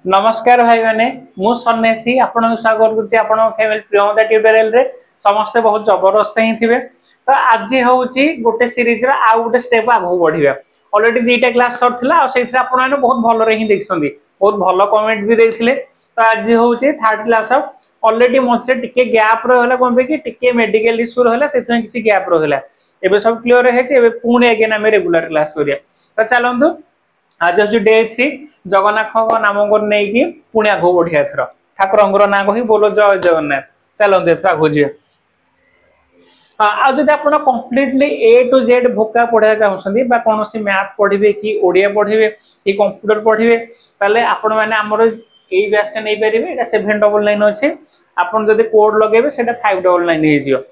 नमस्कार भाई माने मु सन्यासी आपण स्वागत करछि आपण फैमिली प्रियमदा ट्यूटोरियल रे समस्त बहुत जबरदस्त ही थिबे। तो आज होउची गोटे सीरीज रा आ गोटे स्टेप आगु बढ़िबा। ऑलरेडी दीटा क्लास सरथिला आ सेथरा आपण माने बहुत भलो रे ही देखसंदी, बहुत भलो कमेंट भी देथिले। तो आज होउची थर्ड क्लास ऑफ ऑलरेडी मझे टिके गैप रहला कोन कि टिके मेडिकल इशू रहला सेथन किसी गैप रहला। एबे सब क्लियर हेछि, एबे पुणे अगेन हम रेगुलर क्लास करिया। तो चलंतु आज हूँ डे 3 जगन्नाथ नाम को नहीं पुणी आग बढ़िया एथर ठाकुर ना कही बोलो जय जगन्नाथ। चलते एथर आग जी आज आप कम्प्लीटली ए टू जेड भोका पढ़ा चाहते कौन सी मैथ पढ़े कि ओडिया पढ़े कि कंप्यूटर पढ़े ताले आपण मैंने आमर यही बैचटा नहीं पारे 799 अच्छे आपड़ जब कोड लगे 599 हो।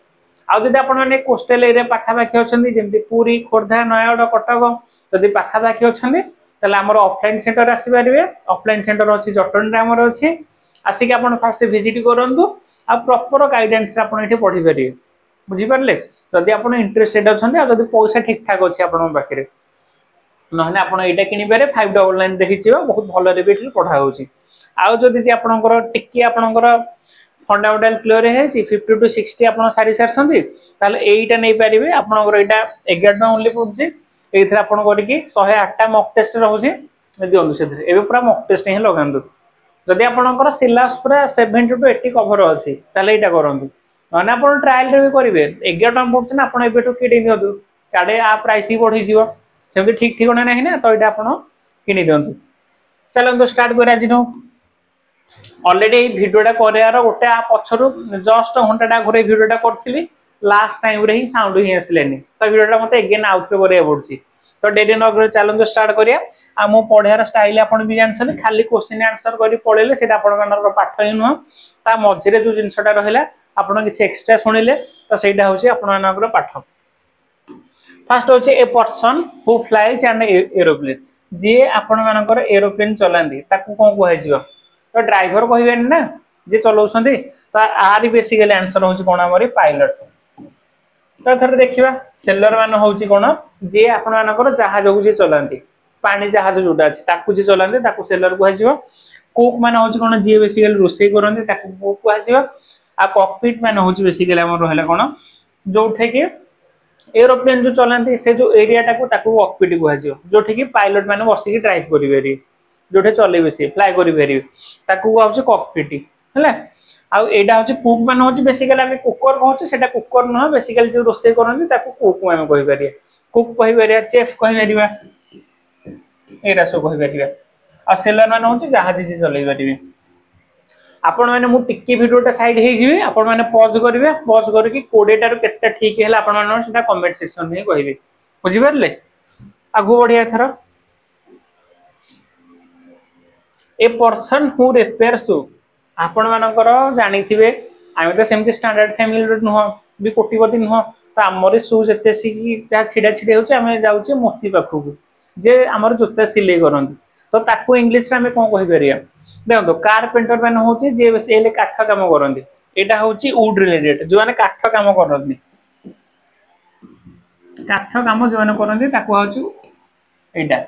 आउ जब आपने कोस्टल एरिया पाखापाखि अच्छा जमी पुरी खोर्धा नयगढ़ कटक जदि पाखापाखि अच्छा ताले हमर ऑफलाइन सेंटर आसी पारिबे। ऑफलाइन सेंटर अछि जटन रे हमर अछि आसी के आपण फर्स्ट विजिट करंतु आ प्रॉपर गाइडेंस रे आपण एठी पढी पारिबे। बुझी पारले जदि आपण इंटरेस्टेड अछंती आ जदि पैसा ठीक ठाक अछि आपण पाखरे नहने आपण एटा किनि पारे 599 देखि छिबा बहुत भलो रे बेठी पढा होछि। आउ जदि जे आपणकर टिकी आपणकर फंडामेंटल क्लियर है 50 टू 60 आपण सारी सरसंती ताले एटा नै पारिबे। आपणकर एटा 11 टा ओनली पडुछि एथरा आपण करिकि 108 टा मॉक टेस्ट रहउछि दियंतु सेथरे एबे पूरा मॉक टेस्ट ही लगांतु। जदि आपणकर सिलेबस पूरा 70 टू 80 कवर अछि ताले एटा करंतु माने आपण ट्रायल रे भी करिवे 11 टा पडुछि ना आपण एबेटो किनि दियंतु काडे आ प्राइस ही बढ़ी जिवो सेमि ठीक ठिकना नाही ना तो एटा आपण किनि दियंतु। चलंतु स्टार्ट करिया जिनो ऑलरेडी भिडियोटा करयार गोटे आ पछरु जस्ट घंटाटा घरे भिडियोटा करथिली लास्ट टाइम रे ही साउंड ही आसलेनी तो भिडियोटा मते अगेन आउथरे करिया पड़छि। तो डेरी नगर चैलेंज स्टार्ट करिया आ मो पढियार स्टाइल आपण भी जानछन खाली क्वेश्चन आंसर करी पळेले सेटा आपण मानकर पाठ ही न ता मझिरे जो जिंसटा रहला आपण किछि एक्स्ट्रा सुनिले तो सेटा होछि आपण मानकर पाठ। फर्स्ट होछि a person who flies an aeroplane जे आपण मानकर एरोप्लेन चलांदी ताकू कोन कहै जिवो तो ड्राइवर कहबेन ना जे चलाउछंदी तो आरी बेसिकली आंसर होछि कोन हमरी पायलट। तो थर देखिबा सेलर मान होछि कोन जे आपण मानकर जहाज को जे चलांती पानी जहाज जोटा अछि ताकू जे चलांती ताकू सेलर कहै जिवो। कुक मान होछि कोन जे बेसिकली रोसे करंती ताकू कुक कहै जिवो। आ कॉकपिट मान होछि बेसिकली हमर रहला कोन जोठे के एरोप्लेन जो चलांती से जो एरिया ताकू कॉकपिट कहै जिवो जोठे कि पायलट माने बसी के ड्राइव करि बेरी जोठे चलेबे से फ्लाई करि बेरी ताकू कहै कॉकपिट हैला। आ एडा होछि कुक मान होछि बेसिकली हम कुकर कहउछि सेटा कुकर न बेसिकली जो रोसे करंती ताकू कुक हम कहि परिया कुक कहि परिया चेफ कहि परिया एरा सो कहि परिया। आ सेलर मान होछि जहाज जे चलै परिबे। आपण माने मु टिक्की वीडियोटा साइड हे जिवे आपण माने पॉज करिवे पॉज करके 20 टा केटा ठीक हैला आपण माने सेटा कमेंट सेक्शन में कहिबे। बुझि परले आगु बढ़िया थरा ए पर्सन हु रिपेयर शू आपण मानकर जानि थिबे आमे तो सेमति स्टैंडर्ड फैमिली रो नुह भी कोटिपति नुह तो हमर शू जते सिकी जा छिडा छिडे होचे आमे जाउचे मोची पाखु जे हमर जोता सिले करन तो ताकू इंग्लिश रे आमे कोन कहि परिया देखो कारपेंटर माने होचे जे एले काठ काम करन एटा होची वुड रिलेटेड जो माने काठ काम करन काठ काम जो माने करन ताकू होची एटा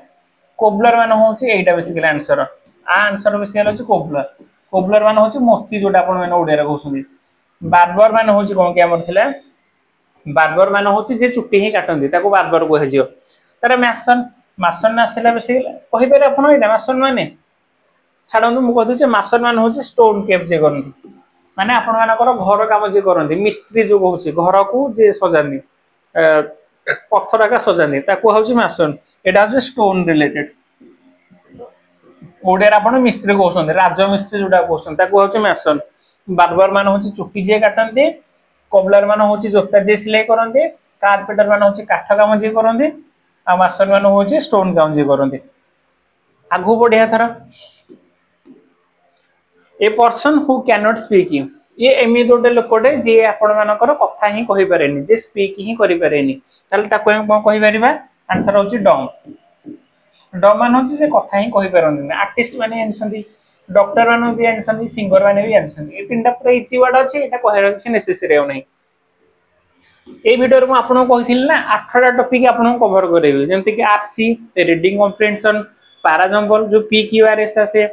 कोबलर माने होची एटा बेसिकली आंसर आंसर बेसिकली होची कोबलर। कोबलर मान होची मोची जोटा आपण माने ओडिया रे कहउछंदी। बार्बर मान होची कोन के हमर थिला बार्बर मान होची जे चुट्टी ही काटंदी ताको बार्बर कहै जियो। तारे मैसन मासन आसेला बेसिकली कहि पारे आपण एटा मासन माने छाडंतु मु कहदु जे मासन मान होची स्टोन केप जे करंदी माने आपण मानकर घर काम जे करंदी मिस्त्री जो कहउची घर को जे सजानी पत्थर का सजानी ताको होची मासन एटा होची स्टोन रिलेटेड। ओडिया आपण मिस्त्री कहउछन राज मिस्त्री जोटा कहउछन ताको होची मैसन। बार्बर मान होची चुट्टी जे काटंदी कोबलर मान होची जोता जे सिलाई करंदी कारपेंटर मान होची काठ काम जे करंदी आ मास्टर मान होची स्टोन काम जे करंदी। आगु बढ़िया थरा ए person who can not speak ये एमी गोटे लोकटे जे आपण मानकर कथा ही कहि पारेनी जे स्पीक ही करि पारेनी ताले ताको हम कोन कहि परिबा आंसर होची डम। डम मान होची जे कथा ही कहि पारंदी आर्टिस्ट माने जानसंदी डॉक्टर माने भी जानसंदी सिंगर माने भी जानसंदी ए तीनटा पूरा इजी वर्ड अछि एटा कहरा किछ नेसेसरी हो नै। ए वीडियो रे मु आपन कहिथिल ना 8 टा टॉपिक आपन कवर करेबी जेमति कि आरसी रीडिंग कॉम्प्रिहेंशन पैराजम्बल जो पीक्यूआरएस आसे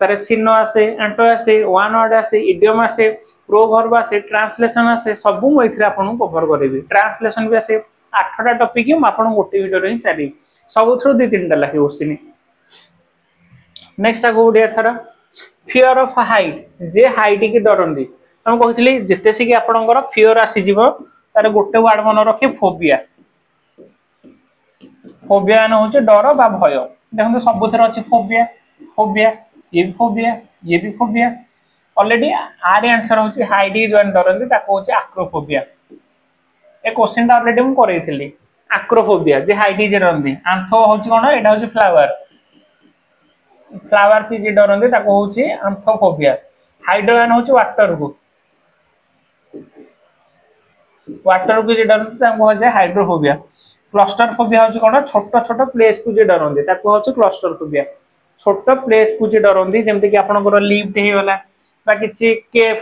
तारे सिनो आसे एंटो आसे वन वर्ड आसे इडियम आसे प्रोवर्ब आसे ट्रांसलेशन आसे सब मु एथिरा आपन कवर करबी ट्रांसलेशन भी आसे 8टा टॉपिक हम आपन गोटे वीडियो रे सारी सब थ्रू 2-3टा लाखे क्वेश्चन नेक्स्ट आगो उडिया थरा fear of height J height की डरंदी हम कहथिली जेते से कि आपनकर फियर आसी जीवो तारे गोटे वर्ड मन रखे फोबिया फोबिया न होचे डर बा भय देखो सबुथर अछि फोबिया फोबिया ये भी फोबिया ऑलरेडी आर आंसर होची हाइट इज वन डरंदी ताको होची एक्रोफोबिया ए क्वेश्चन ता ऑलरेडी हम करैथिली एक्रोफोबिया जे हाइट इज डरंदी आंथो होची कोन एटा होची फ्लावर फ्लावर की जे डरंदी ताको होची आंथोफोबिया हाइड्रोन होची वाटर को जे डरंदी ताको होची हाइड्रोफोबिया क्लस्टरफोबिया होची कोन छोट छोट प्लेस को जे डरंदी ताको होची क्लस्टरफोबिया छोट प्लेस को जे डरंदी जेमते कि आपनकर लिफ्ट हे वाला बा किछि केव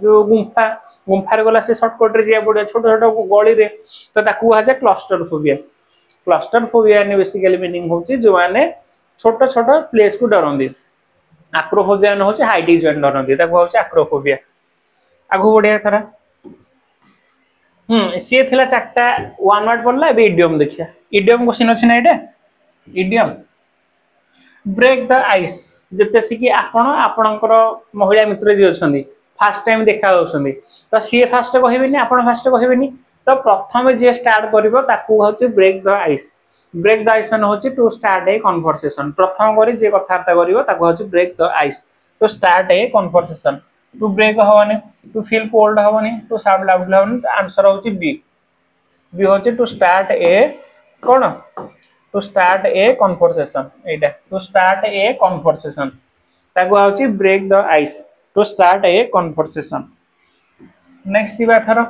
जो गुंफा गुंफार गला से शॉर्टकट रे जिया पड़े छोट छोट गली रे तो ताकू हा जे क्लस्टरफोबिया ने बेसिकली मीनिंग होची जो माने छोट छोट प्लेस को डरंदी एक्रोफोबिया न होची हाइट इज वन डरंदी ताकू होची एक्रोफोबिया आगु बढ़िया थरा सी थिला चारटा वन वर्ड पड़ला बे इडियम देखिया इडियम क्वेश्चन अछि ना एटा इडियम ब्रेक द आइस जते से कि आपण आपणकर महिला मित्र जे अछंदी फर्स्ट टाइम देखा होछंदी तो सी फर्स्ट कहिबेनी आपण फर्स्ट कहिबेनी तो प्रथम जे स्टार्ट करिवो ताकू होची ब्रेक द आइस माने होची टू स्टार्ट ए कन्वर्सेशन प्रथम करी जे कथार्ता करिवो ताकू होची break the ice to start a conversation to break हवनी टू फील कोल्ड हवनी टू साउंड लाउड हवनी आंसर होची बी होची टू स्टार्ट ए कोन टू स्टार्ट ए कन्वर्सेशन एटा टू स्टार्ट ए कन्वर्सेशन ताकू होची break the ice to start a conversation next दिबा थरो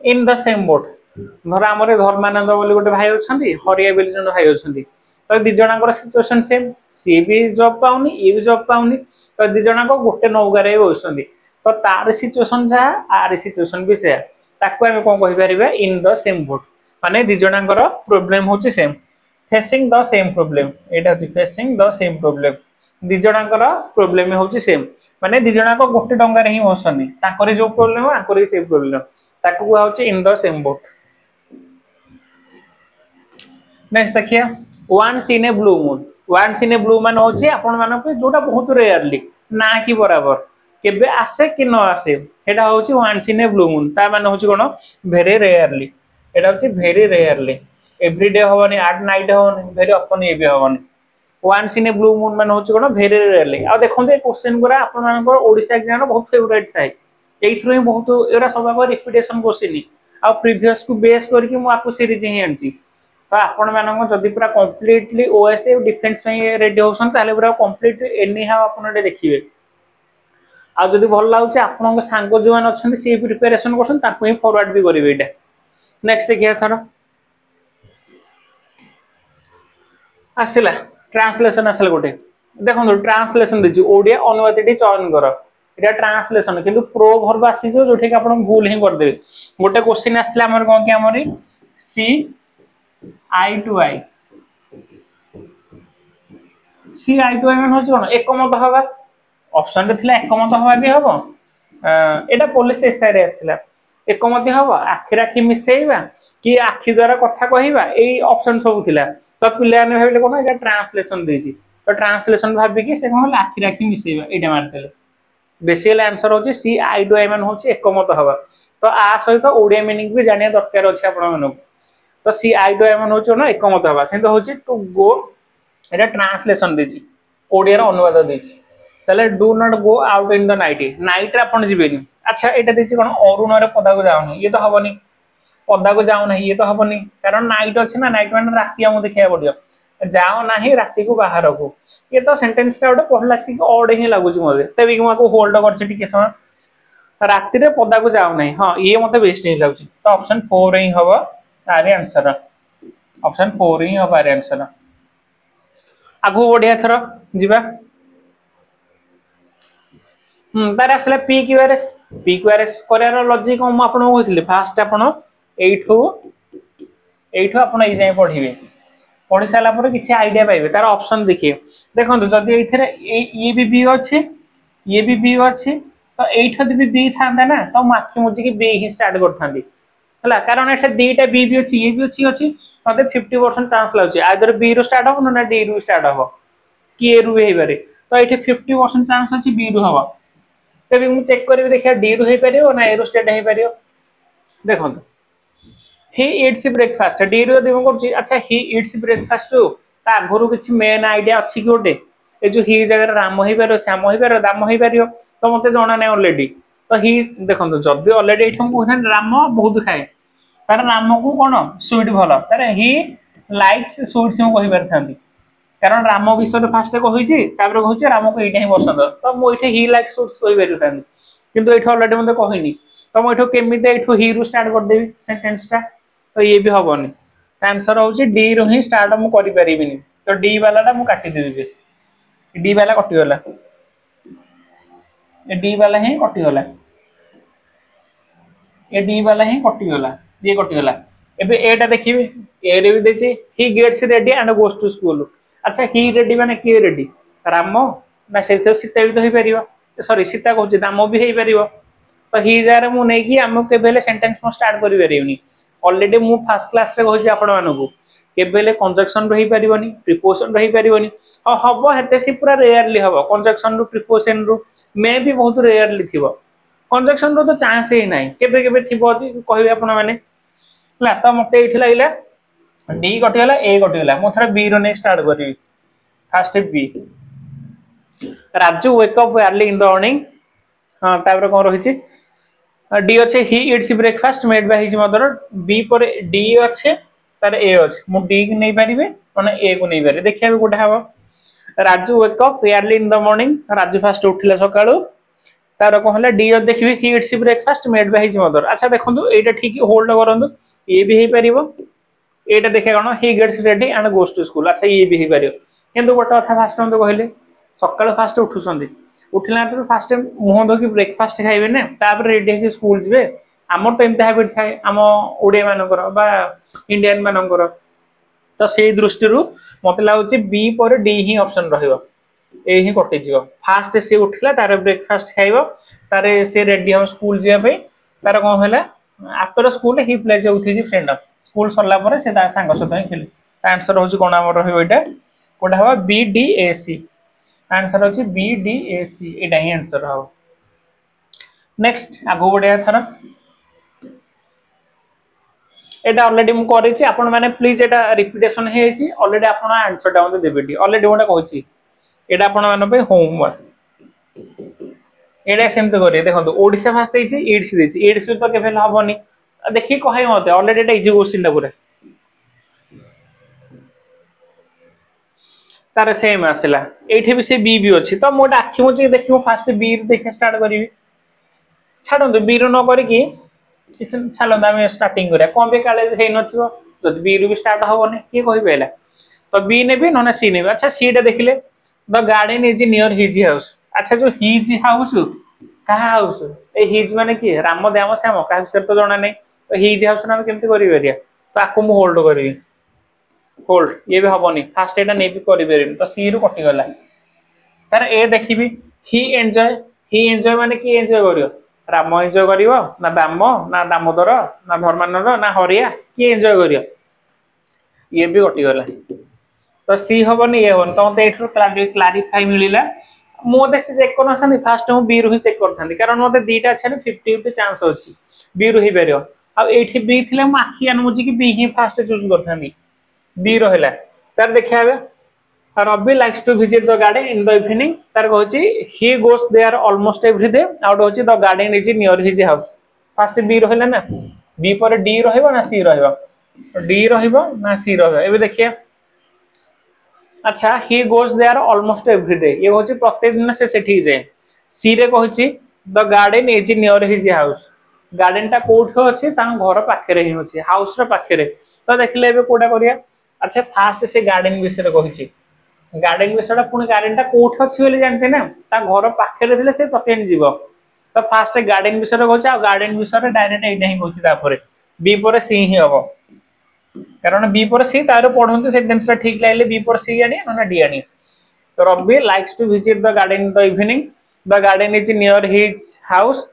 इन द सेम बोट धर हमरे धर्मानंद बोली गोटे भाई अछंती हरिया बोली जन भाई अछंती तो दि जणांकर सिचुएशन सेम सी भी जॉब पाउनी ए भी जॉब पाउनी तो दि जणांक गोटे नौगारे बसंती तो तार सिचुएशन जा आर सिचुएशन भी से ताकू हम कोन कहि परिबा इन द सेम बोट माने दि जणांकर प्रॉब्लम होची same facing the same problem एटा होची फेसिंग द सेम प्रॉब्लम दि जणांकर प्रॉब्लम होची सेम माने दि जणांक गोटे डंगारे ही बसंती ताकरे जो प्रॉब्लम आकरे सेम प्रॉब्लम ताकू होची in the same boat next देखिया once in a blue moon होची आपण माने जोटा बहुत रेयरली ना कि बराबर केबे आसे कि न आसे एटा होची once in a blue moon ता माने होची कोन वेरी रेयरली एटा होची वेरी रेयरली एवरीडे होवनी एट नाइट होवनी वेरी ऑफन ए भी होवनी once in a blue moon माने होची कोन वेरी रेयरली आ देखो ए क्वेश्चन गुरा आपण मानकर ओडिसा एग्जाम बहुत फेवरेट थाए एई थ्रू बहुत एरा सब रिपीटेशन क्वेश्चन आ प्रीवियस को बेस करके मु आपको सीरीज ही आनची तो आपण मानक जदि पूरा कंप्लीटली ओएसए डिफेंस में रेडी होसन ताले पूरा कंप्लीट एनी हाउ आपण एटे देखिबे आ जदि भल लागुचे आपण सांग जो मान अछन से प्रिपरेशन करसन ताकू ही फॉरवर्ड भी करिवे एटा नेक्स्ट देखिया थरो आसिला ट्रांसलेशन आसिला गोटे देखो ट्रांसलेशन देछि ओडिया अनुवादटी चयन कर एटा ट्रांसलेशन किंतु प्रोवर्ब आसी जो जोठी कि आपण भूल ही कर देबे गोटे क्वेश्चन आसिला हमर कोन कि हमरी सी आई टू आई मान होची कोन एकमत हवा ऑप्शन रे थिला एकमत हवा भी हबो एटा पुलिस एसआई रे आसिला एकमत हवा आखि राखी मिसेइबा कि आखि द्वारा कथा कहिबा एई ऑप्शन सब थिला तो पिला ने भाबिले कोन एटा ट्रांसलेशन देछि तो ट्रांसलेशन भाबी कि से कोन आखि राखी मिसेइबा एटा मारतेले बेसिकली आंसर होची सी आई टू आई मान होची एकमत हवा तो आ सहित ओडिया मीनिंग भी जानिया दरकार अछि आपण मानको तो सी आई टू आई मान होची न एकमत हवा से तो होची टू गो एटा ट्रांसलेशन देछि ओडिया रो अनुवाद देछि तले do not go out in the night रे आपण जिबेनी अच्छा एटा देछि कोन अरुण रे पदा को जाउनी ये तो हबनी पदा को जाउ नहीं ये तो हबनी कारण नाइट अछि ना नाइट माने राती हम देखिया पडियो जाओ नाही राती को बाहर को ये तो सेंटेंस टा ओडे पढला सी ओड ही लागुची मोले तबे कि माको होल्ड करछि टिके समय राती रे पदा को जाउ नहीं हां ये मते बेस्ट ही लागुची तो ऑप्शन 4 ही हबो आरे आंसर ऑप्शन 4 ही हबो आरे आंसर आगु बढ़िया थरो जिबा तार आसले पी क्यूआरएस करार लॉजिक हम आपन कहथिले फास्ट आपन एठो आपण ए जाय पढिबे पढ़ी सारा पर किसी आइडिया पाइबे तार ऑप्शन देखिए देखो जदि ये भी बी अच्छे ये भी बी अच्छे तो ये भी बी था ना तो मुझे मुझे बी ही स्टार्ट कर कारण ये दीटा बी भी अच्छी ये भी अच्छी अच्छी मतलब 50% चांस लगे आदर बी रू स्टार्ट हम ना डी रू स्टार्ट हम कि ए रू हो पारे तो ये 50% चांस अच्छी बी रू हम तभी मुझे चेक करी देखिए डी रू हो पार ना ए रू स्टार्ट हो पार देखो ही इट्स ब्रेकफास्ट डी रू यदि अच्छा ही इट्स ब्रेकफास्ट आगुरी किसी मेन आइडिया अच्छी कि गोटे ये जो ही जगह राम हो पार श्याम हो पार दाम हो पार तो मत जना ना अलरेडी तो ही देखो जदि अलरेडी ये राम बहुत खाए तार राम को कौन स्वीट भल तार ही लाइक्स स्वीट्स कही पारि कारण राम विषय फास्ट कही कहूँ राम को यहाँ ही पसंद तो मुझे ही लाइक्स स्वीट्स कही पारि किंतु ये अलरेडी मत कहनी तो मुझे केमी ही रू स्टार्ट करदेवी सेंटेंस टा तो ये भी हेनी आंसर हूँ डी रू ही स्टार्ट मुझे करें तो डी वाला मुझे काटिदेवी डी वाला कटिगला डी वाला ही कटिगला ये डी वाला ही कटिगला ये कटिगला एबे एटा देखिबे एरे भी देछि he gets ready and goes to school अच्छा ही रेडी माने के रेडी राम ना से सीता भी तो हो परिबो सॉरी सीता कहूँ दाम भी हो पार तो ही जार मु नहीं कि आम के सेंटेंस मु स्टार्ट करि परिबनी ऑलरेडी मु फर्स्ट क्लास रे कहूँ आपण मानकू केबेले कंजक्शन रही पारिबनी प्रीपोजिशन रही पारिबनी और हबो हेते सी पूरा रेयरली हबो कंजक्शन रु प्रीपोजिशन रु मे भी बहुत रेयरली थिबो कंजक्शन रो तो चांस ही नाही केबे केबे थिबो कहबे आपण माने ला तो मते एठी लागिला डी कटिगला ए कटिगला मु थरा बी रो ने स्टार्ट करी first B Raju wake up early in the morning हां तापर कोन रहिछि डी अच्छे he eats breakfast made by his mother B पर डी अच्छे तार ए अच्छे मु डी को नहीं पारिबे माने ए को नहीं पारे देखिया कोटा हबो Raju wake up early in the morning Raju fast उठिला सकाळू तार कहला डी देखिबे he eats breakfast made by his mother अच्छा देखंतु एटा ठीक होल्ड करंतु ये भी हे परिबो एटा देखे कोन he gets ready and goes to school अच्छा ये भी हे परिबो किंतु गोटा कथा फास्ट हम तो कहले सकाळ फास्ट उठुसंदी उठिला तो फास्ट मुह धोकी ब्रेकफास्ट खाइबे ना तापर रेडी हे स्कूल जिवे हमर तो एमते हैबिट थाए हम ओडिया मानकर बा इंडियन मानकर तो से दृष्टि रु मते लागुची बी पर डी ही ऑप्शन रहइबो ए ही कटि जीव फास्ट से उठला तार ब्रेकफास्ट खाइबो तार से रेडी हम स्कूल जिया पे तार कोन होला after school he plays with his friend school सरला पर से ता संग सहित खेले आंसर होची कोन हमर रहइबो एटा कोटा हवा B D A C answer होची बी डी ए सी एटा ही आंसर हो नेक्स्ट आगो बढ़िया थरा एटा ऑलरेडी मु करिछि आपण माने प्लीज एटा रिपीटेशन हेछि ऑलरेडी आपण आंसर डाउन देबेटी ऑलरेडी ओटा कहछि एटा आपण माने पे होमवर्क एटा सेमते करिए देखंतु ओडिसा फास्ट देछि इट्स तो केफेल हबनी देखि कहै मते ऑलरेडी एटा इजी क्वेश्चन पूरा तार सेम आसला एठी भी से बी भी अछि तो मोटा आखि मुझे देखियो फास्ट बी देखे स्टार्ट करिवि छाडंतु बी रो न करी कि छालंदा में स्टार्टिंग करिया कोन बे काले हे नथिबो जदि बी रो भी स्टार्ट होबने के कहि बेला तो बी ने भी न सी ने भी अच्छा सी टा देखिले the garden is near his house अच्छा जो हिज हाउस कहा हाउस ए हिज माने की राम दाम श्याम का विषय तो जाना नहीं तो हिज हाउस ना केमते करि बेरिया तो आको मु होल्ड करी होल्ड ये भी हबनी फास्ट एटा नै भी करि बेरिन तो सी रो कटि गला तार ए देखिबी ही एन्जॉय माने की एन्जॉय करियो राम एन्जॉय करियो ना दामोदर ना धर्मानंद ना हरिया की एन्जॉय करियो ये भी कटि गला तो सी हबनी ये होन तो मते एठरो क्लारिफाई मिलिला मोते से चेक करना थानी फास्ट मु बी रो ही चेक करथानी कारण मते दीटा छै 50 चांस अछि बी रो ही बेरियो आ एठी बी थिले म आखी अनुमुजी कि बी ही फास्ट चूज करथानी बी रो हैला तार देखियाबे Ravi likes to visit the garden in the evening तार कहूची he goes there almost every day आउट होची the garden is near his house fast B रो हैला ना बी पर डी रहइबो ना सी रहइबो डी रहइबो ना सी रहइबो एबे देखिया अच्छा he goes there almost every day ये होची प्रत्येक दिन से सेठी जाए सी रे कहूची the garden is near his house garden टा कोठ अछि ता घर पाखे रे ही अछि हाउस रे पाखे रे तो देखले एबे कोडा करिया अच्छा फास्ट से गार्डन विषय कहूची गार्डन विषयटा पुणी गार्डन टा कोठ अछि बोली जानते ना ता घर पाखे रे थिले से प्रतिदिन जीव तो फास्ट गार्डन विषय कहूची आ गार्डन विषय डायरेक्ट एटा ही कहूची ता परे बी परे सी ही हबो कारण बी पर सी तार पढ़ंतु सेंटेंस ठीक लागले बी पर सी आनी ना डी आनी तो Ravi likes to visit the garden in the evening the garden is near his house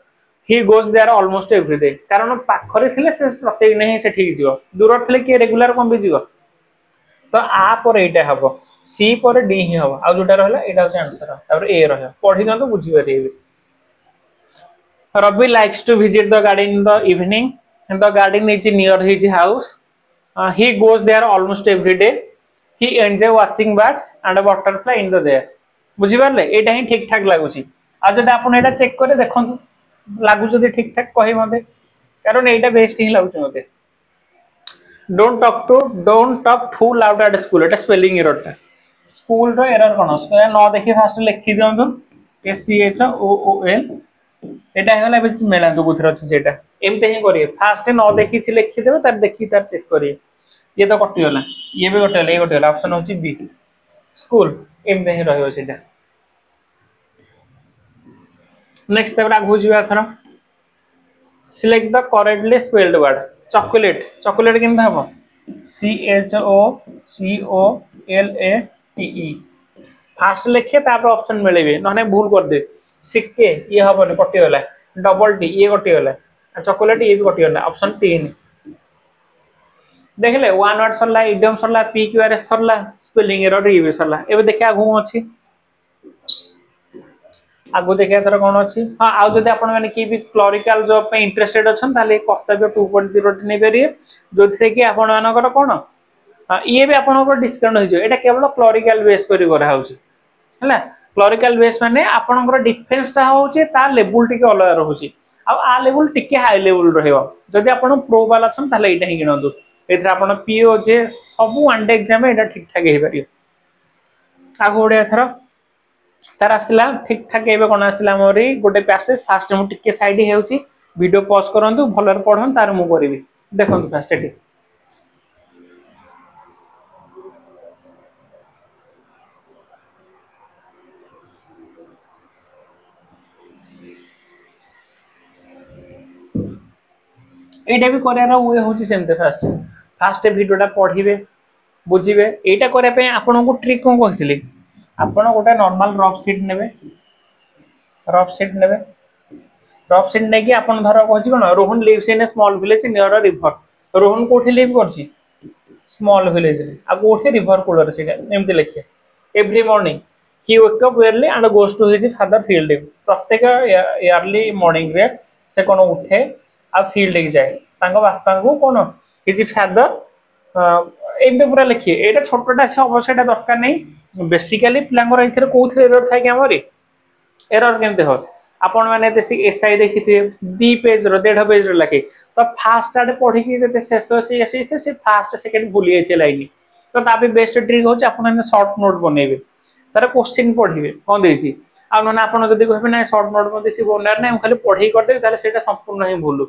he goes there almost every day कारण पाखरे थिले से प्रत्येक नहीं से ठीक जीव दूर थिले के रेगुलर कम भी जीव तो आ पर एटा हबो सी पर डी ही हबो आ जोटा रहला एटा होचे आंसर तापर ए रहय पढी दंतु बुझी परिबे Ravi likes to visit the garden in the evening and the garden is near his house he goes there almost every day he enjoy watching birds and a butterfly in the there बुझी पारले एटा ही ठीक ठाक लागुची आ जदा आपण एटा check करे देखंतु लागु जदी ठीक ठाक कहि मते कारण एटा बेस्ट ही लागुची मते don't talk too loud at school एटा स्पेलिंग एरर ता स्कूल रो एरर कोन स्कूल न देखि फास्ट लिखि दियंतु S C H O O L एटा हेला बे मेला तो कुथर अछि सेटा एमते ही करिए फास्ट न देखि छि लिखि देबे तार देखि तार चेक करिए ये तो कटि होला ये भी कटि होला ऑप्शन होछि बी स्कूल एमते ही रहयो सेटा नेक्स्ट तबरा बुझिबा थरा select the correctly spelled word chocolate केनता हबो C H O C O L A T E fast लिखे तापर ऑप्शन मिलेबे नने भूल कर दे सिक्के ये हबने कटि होला डबल टी ये कटि होला चॉकलेट ये भी कटि होला ऑप्शन 3 देखले वन वर्ड सरला इडियम सरला पी क्यू आर एस सरला स्पेलिंग एरर ये भी सरला एबे देखिया आगु अछि आगु देखिया तर कोन अछि हां आ जदि आपण माने की भी क्लरिकल जॉब पे इंटरेस्टेड अछन ताले कर्तव्य 2.0 नै पेरिए जोथरे कि आपण मानकर कोन ये भी आपन डिस्काउंट हो जो एटा केवल क्लरिकल बेस करी करा होछि हला क्लरिकल बेस माने आपनकर डिफेंस ता होछि ता लेवल टिके अलग रहउछि आ आ लेवल टिके हाई लेवल रहइबो जदि आपन प्रो वाला छन ताले एटा ही किनंदु एथरा आपन पीओ जे सब वन डे एग्जाम एटा ठीक ठाक हे परियो आगो ओडे एथरा तार आसला ठीक ठाक एबे कोन आसला मोरी गोटे पैसेज फास्ट मु टिके साइड हेउछि वीडियो पॉज करंतु भलर पढन तार मु करबी देखंतु फास्ट एटी एटा भी करियार वे होची सेमते फास्ट वीडियोटा पढिबे बुझिबे एटा करिया पे आपन को ट्रिक कोन कहथिले आपन गोटा नॉर्मल रफ शीट नेबे रफ शीट ने कि आपन धर कहछि कोन Rohan lives in a small village near a river Rohan कोठी लिव करछि स्मॉल विलेज रे आ कोठी रिवर कूलर सेटा एमते लिखे every morning he wake up early and goes to his father field प्रत्येक अर्ली मॉर्निंग रे से कोन उठे आ फील्ड के जाए तांको बापा को कोन हिज फादर एमते पूरा लिखिए एटा छोटटा से अवश्यटा दरकार नै बेसिकली प्लांगर इथरे कोथरे एरर थाय के हमरे एरर केमते हो आपण माने देसी एसआई देखिथे 2 पेज रो 1.5 पेज रो लखे तो फास्ट आडे पढी कि जते शेष से एसई थे से फास्ट सेकंड भूली जाथे लाइन तो ताबे बेस्ट ट्रिक हो आपण माने शॉर्ट नोट बनेबे तार क्वेश्चन पढिबे कोन देछि आ न आपण जदी कहबे ना शॉर्ट नोट में देसी बनार ना खाली पढी करदे ताले सेटा संपूर्ण ही भूलु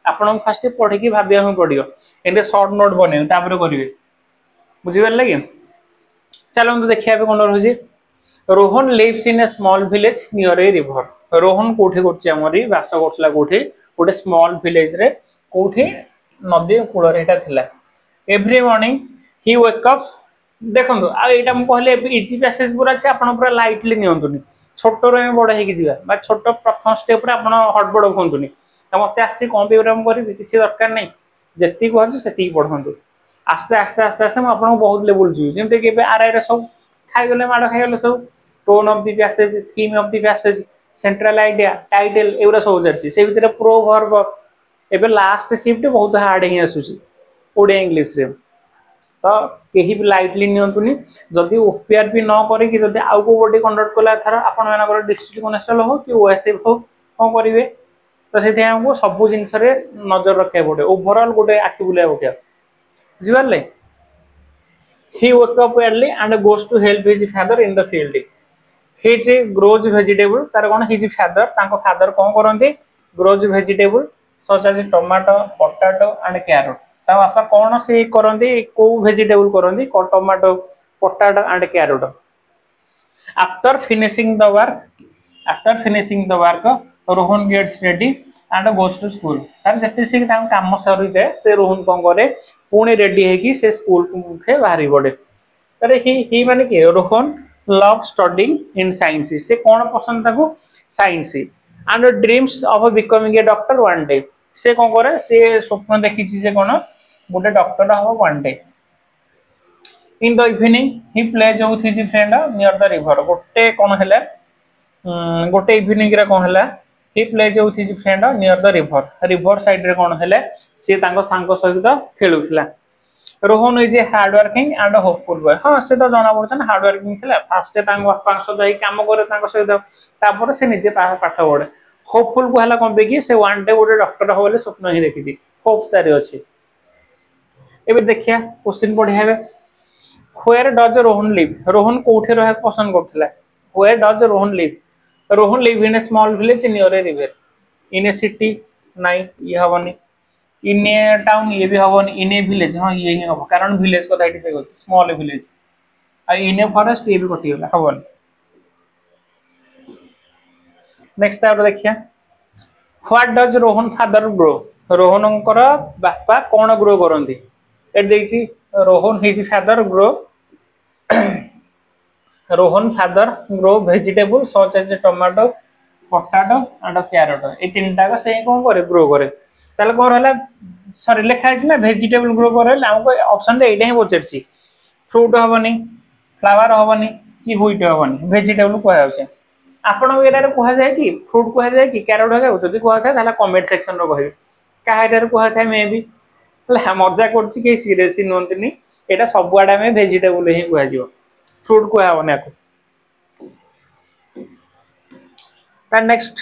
आपण फास्ट पढी कि भाबिया हम पडियो एंदे शॉर्ट नोट बने तापर करिवे बुझिबे लागि चलो हम देखिया पे कोन रहउछि Rohan lives in a small village near a river Rohan कोठे करछि हमरी वास करथला कोठे गोटे स्मॉल विलेज रे कोठे नदी कूल रे एटा थिला every morning he wake up देखंतु आ एटा हम कहले इजी पैसेज पूरा छै आपण पूरा लाइटली नियंतुनी छोटो रे बड़ हे कि जिवा बा छोटो प्रथम स्टेप रे आपण हडबड होंतुनी त मते आसी कंप्यूटर करी किछि दरकार नै जति कहछु सेति पढंतु आस्ते आस्ते आस्ते आस्ते आपण बहुत लेवल जी जेमते कि आरआई रे सब खाइ गेले माड खाइ गेले सब tone of the passage theme of the passage central idea title एवरा सब जाछि से भीतर प्रो वर्ब एबे लास्ट शिफ्ट बहुत हार्ड ही आसुछि ओडिया इंग्लिश रे तो केही भी लाइटली नियंतुनी जदी ओपीआर भी न करे कि जदी आउ को बॉडी कंडक्ट कला थारा आपण मानकर डिस्ट्रिक्ट कनेक्शन हो कि ओएसएफ हो कोन करिवे तो सेथे हमको सब जिंस रे नजर रखे पड़े ओवरऑल गोटे आखि बुलिया उठिया बुझिबारले he woke up early and goes to help his father in the field his grows vegetable तार कोन his father तांको father cone करंती grows vegetable such as tomato potato and carrot ता बापा कोन से करंती को वेजिटेबल करंती को tomato potato and carrot after finishing the work Rohan gets ready and goes to school तार जति से काम सरी जाए से रोहन कौन करे पुणी रेडी है से स्कूल मुखे बाहरी पड़े तारे ही माने कि Rohan love studying in science से कौन पसंद ताको science and dreams of becoming a doctor one day से कौन करे से स्वप्न देखी से कौन गोटे डॉक्टर हम one day in the evening he plays with his friend near the river गोटे कौन है गोटे इवनिंग रे कौन है he plays with his friend near the river side रे कोन हेले से तांको सांग सहित खेलुथिला Rohan is a hard working and hopeful boy हां से तो जाना पड़छ ना हार्ड वर्किंग थिला फास्ट तांको बापा सहित जाई काम करे तांको सहित तापर से निजे पाठ पढे होपफुल को हला कोन बेकी से वन डे गोटे डॉक्टर होले स्वप्न ही देखिछि होप तारे अछि एबे देखिया क्वेश्चन पढियाबे where does Rohan live Rohan कोठे रहे पसंद करथिला where does Rohan live Rohan live in a small village near a river in a city नाइट ये हवनी इन ए टाउन ये भी हवनी इन ए विलेज हां ये ही हबो कारण विलेज को दाइटी से कहछ स्मॉल विलेज आ इन ए फॉरेस्ट ये भी कटि होला हवनी नेक्स्ट आरो देखिया what does Rohan father grow रोहनकर बापा कोन ग्रो करंती ए देछि Rohan his father grow Rohan father grow vegetable such as tomato potato and carrot ए तीनटा का से कोन करे ग्रो करे ताले कोन होला सॉरी लिखा है ना वेजिटेबल ग्रो करे हमको ऑप्शन रे एटा ही बोचरसी फ्रूट हबनी फ्लावर हबनी कि व्हीट हबनी वेजिटेबल को आउछे आपण एरा रे कोहा जाय कि फ्रूट कोहा जाय कि कैरेट हो जाय जदी कोहा थाय ताला कमेंट सेक्शन रो कहबे काहेरा रे कोहा थाय मे भी मजा करछि के सीरियस नोंतनी एटा सब आडा में वेजिटेबल ही कोहा जिवो फ्रूट को है ओने को ता next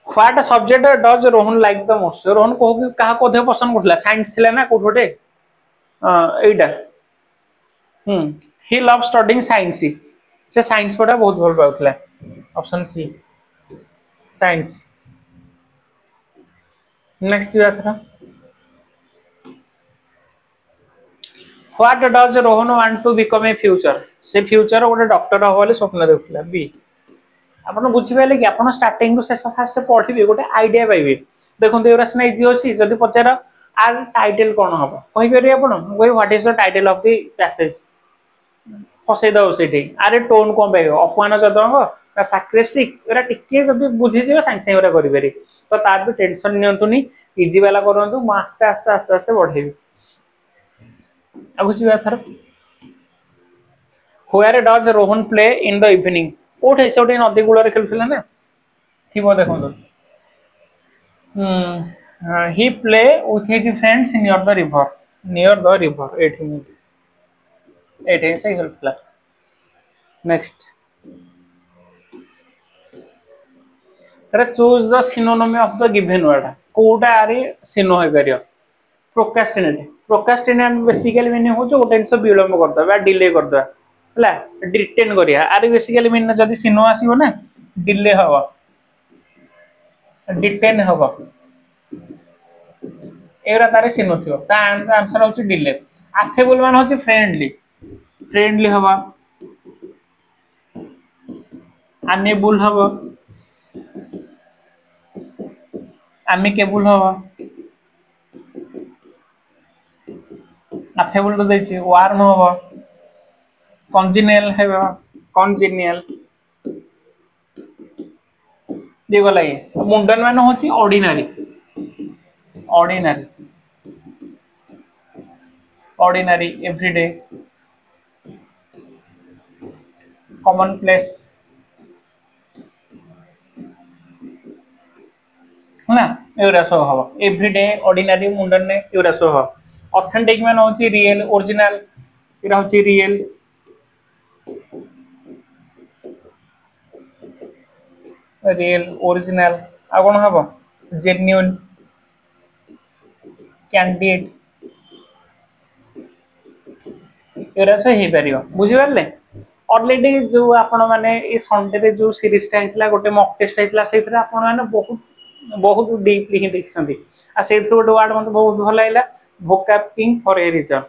what subject does Rohan like the most Rohan को कहा को दे पसंद करथला साइंस थिला ना कोठोटे एटा ही लव स्टडीिंग साइंस से साइंस पढ़ा बहुत भल पाउथला ऑप्शन सी साइंस नेक्स्ट बात what does Rohan want to become a future से फ्यूचर गोटे डॉक्टर हो वाले स्वप्न देखुला बी आपण बुझी पाले कि आपण स्टार्टिंग टू से फास्ट पढिबे गोटे आईडिया पाइबे देखंतु एरा स्ना इजी अछि जदी पचार आर टाइटल कोन हबो कहि पेरि आपण कोइ what is the title of the passage फसे दो सेठी आरे टोन कोन पाइबो अपमान जदंग ना सार्कास्टिक एरा टिके जदी बुझी जेबे संग संग एरा करि पेरि तो तार भी टेंशन नियंतुनी इजी वाला करंतु म आस्ते आस्ते आस्ते आस्ते बढ़ेबी अगुची बाथर where does Rohan play in the evening कोठे सोटे नदी गुला रे खेलथिला ना थिबो देखो he play with his friends near the river एठी से खेलथिला नेक्स्ट तरे choose the synonym of the given word कोटा आरे सिनो हे करियो प्रोक्रास्टिनेट बेसिकली मीनिंग हो जो गोटे जिनस विलंब करदे डिले करदे हला डिटेन करिया आरे बेसिकली मीनिंग जदी सिनो आसीबो ना डिले हबो डिटेन हबो एरा तारे सिनो थियो ता आंसर होची डिले अफेबल मान होची फ्रेंडली हबो अनेबल हबो अमिकेबल हबो अफेबल तो देछि वार्म हबो कॉन्जिनियल देखो लागे मुंडन मान होची ऑर्डिनरी एवरीडे कॉमन प्लेस ना एवरा सो हबो एवरीडे ऑर्डिनरी मुंडन ने एवरा सो हबो ऑथेंटिक मान होची रियल ओरिजिनल एरा होची रियल ओरिजिनल आ कोन हबो जेन्युइन कैंडिडेट एरा से ही परियो बुझि परले ऑलरेडी जो आपण माने ई संडे रे जो सीरीज टा हितला गोटे मॉक टेस्ट हितला सेथरे आपण माने बहुत डीपली ही देखछंती आ सेथरो गोटे वर्ड मते बहुत भल लागला वोकैब फॉर ए रीजन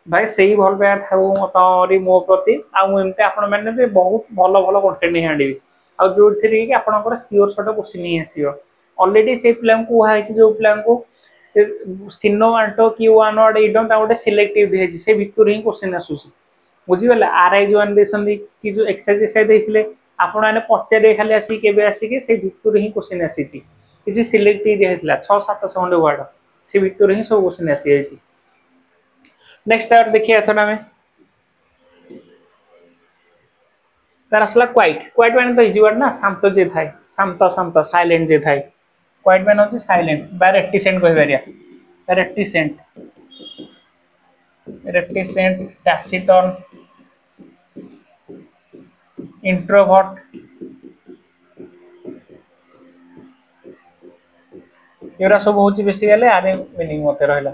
भाई सही भल पाया थाउ मतरी मो प्रति आ मु एमते आपण माने भी बहुत भल भल कंटेंट ही आंडी आ जो थरी कि आपनकर सियोर शॉट क्वेश्चन ही आसीयो ऑलरेडी से पिला को हाई जो पिला को सिनो आंटो कि वन वर्ड इडम ता गोटे सिलेक्टिव दिहे से भितर ही क्वेश्चन आसुची बुझिबले आरआई जो आन देसंदी कि जो एक्सरसाइज देथिले आपण माने पचारे खाली आसी केबे आसी कि से भितर ही क्वेश्चन आसीची किछि सिलेक्टिव दिहेतला 6 7 खंडे वर्ड से भितर ही सब क्वेश्चन आसी जायछि नेक्स्ट आर देखिए एथन हमें तार असला क्वाइट माने तो इजी वर्ड ना शांत जे थाए शांत शांत साइलेंट जे थाए क्वाइट माने होची साइलेंट बा रेटिसेंट कहि बारिया रेटिसेंट टैसिटर्न इंट्रोवर्ट एरा सब होची बेसिकली आरे मीनिंग मते रहला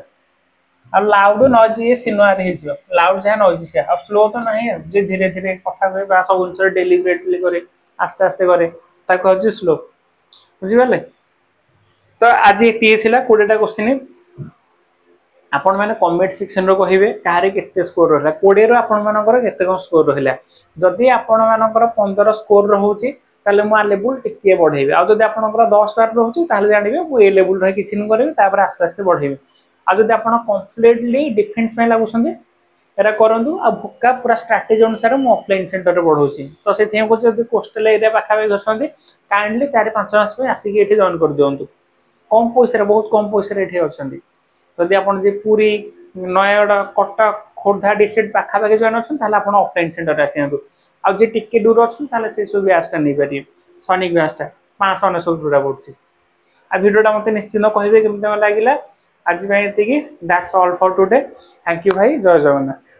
आ लाउड नॉइज ये सिनोआर हे जियो लाउड जे नॉइज से अब स्लो तो नहीं है जे धीरे धीरे कथा कहे बा सब उनसर डेलिबरेटली करे आस्ते आस्ते करे ता कहजी स्लो बुझि गेले तो आज एती थिला 20 टा क्वेश्चन आपण माने कमेंट सेक्शन रो कहिबे कारे केते स्कोर रहला 20 रो आपण मानकर केते कोन स्कोर रहला जदी आपण मानकर 15 स्कोर रहउची ताले मु आ लेवल टिके बढ़ेबे आ जदी आपनकर 10 बार रहउची ताले जानिबे मु ए लेवल रे किछि न करबे तापर आस्ते आस्ते बढ़ेबे आ जदी आपण कंप्लीटली डिफेंस में लागुसंदे एरा करंदु आ भुक्का पूरा स्ट्रेटजी अनुसार मु ऑफलाइन सेंटर रे बढ़ौची तो से थे को जदी कोस्टल एरिया पाखा बे गसंदे काइंडली 4-5 मास पे आसी के एठी जॉइन कर दियंतु कम पैसा रे बहुत कम पैसा रे एठी अछंदी जदि आपण जे पूरी नयगढ़ कटक खोर्धा डिस्ट्रिक्ट पाखा पाखे जॉइन अछन ताले आपण ऑफलाइन सेंटर आसियंतु आ जे टिके दूर अछन ताले से सब ब्यासटा नै पारि सनिक ब्यासटा 590 रुपया पड़छि आ वीडियोटा मते निश्चित कहिबे केमते लागिला आज भाई एतिकी that's all for today thank you भाई जय जगन्नाथ।